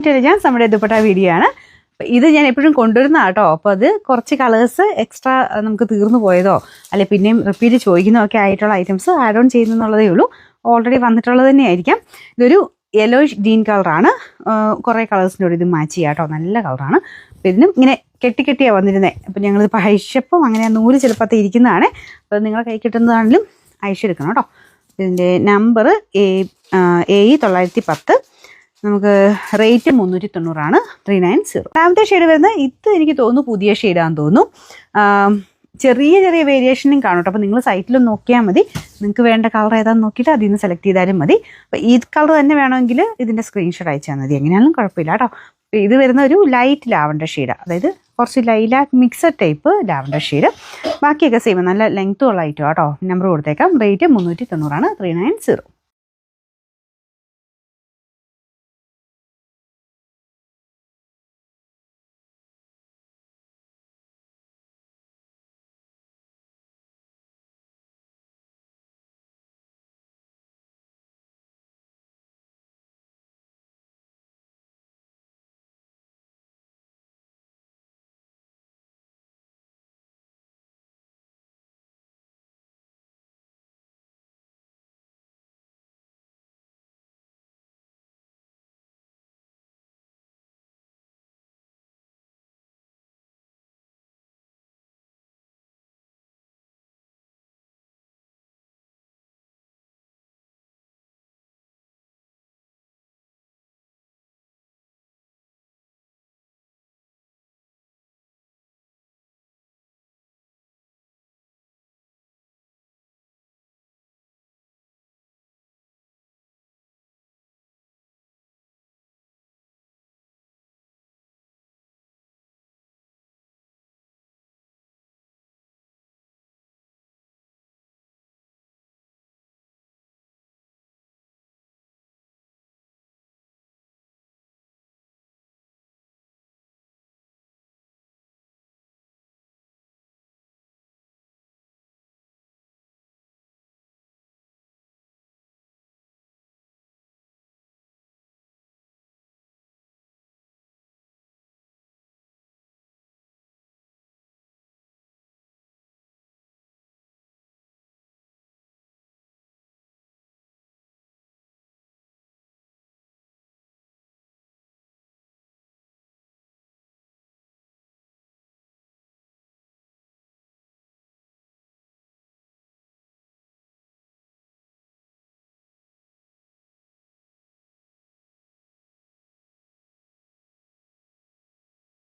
Intelligence നമ്മുടെ dupatta video ആണ്. ഇത് ഞാൻ എപ്പോഴും കൊണ്ടുവരുന്ന കേട്ടോ. അപ്പോൾ അത് കുറച്ച് കളേഴ്സ് എക്സ്ട്രാ നമുക്ക് തീർന്നു പോയതോ അല്ലെ പിന്നെയും റിപ്പീറ്റ് ചോദിക്കുന്നതോ ഒക്കെ ആയിട്ടുള്ള ഐറ്റംസ് ആഡ് ഓൺ ചെയ്യുന്നുള്ളതേ ഉള്ളൂ. ഓൾറെഡി വന്നിട്ടുള്ളത് തന്നെയായിരിക്കാം. ഇതൊരു യെല്ലോയിഷ് ഗ്രീൻ കളറാണ്. കുറേ കളേഴ്സിനോട് ഇത് മാച്ച് ചെയ്യാം കേട്ടോ. നല്ല കളറാണ്. അപ്പോൾ ഇതിനും ഇങ്ങനെ കെട്ടിയാണ് വന്നിരുന്നത്. അപ്പോൾ ഞങ്ങളിത് അയച്ചപ്പം അങ്ങനെ നൂല് ചിലപ്പോൾ ഇരിക്കുന്നതാണ്. അപ്പോൾ നിങ്ങളെ കൈ കിട്ടുന്നതാണെങ്കിലും അയച്ചെടുക്കണം കേട്ടോ. ഇതിൻ്റെ നമ്പർ A910. നമുക്ക് റേറ്റ് 390 390. രണ്ടാമത്തെ ഷെയ്ഡ് വരുന്നത് ഇത് എനിക്ക് തോന്നുന്നു പുതിയ ഷെയ്ഡാന്ന് തോന്നുന്നു. ചെറിയ ചെറിയ വേരിയേഷനും കാണും കേട്ടോ. അപ്പോൾ നിങ്ങൾ സൈറ്റിലും നോക്കിയാൽ മതി. നിങ്ങൾക്ക് വേണ്ട കളർ ഏതാണെന്ന് നോക്കിയിട്ട് അതിൽ നിന്ന് സെലക്ട് ചെയ്താലും മതി. അപ്പോൾ ഈ കളർ തന്നെ വേണമെങ്കിൽ ഇതിൻ്റെ സ്ക്രീൻഷോട്ട് അയച്ചാൽ മതി. എങ്ങനെയാണെങ്കിലും കുഴപ്പമില്ല കേട്ടോ. ഇത് വരുന്ന ഒരു ലൈറ്റ് ലാവൻഡർ ഷെയ്ഡ്, അതായത് കുറച്ച് lilac mixed type lavender shade. ബാക്കിയൊക്കെ സെയിം, നല്ല ലെങ്ത്തുള്ള ഐറ്റം കേട്ടോ. നമ്പർ കൊടുത്തേക്കാം. റേറ്റ് 390 390.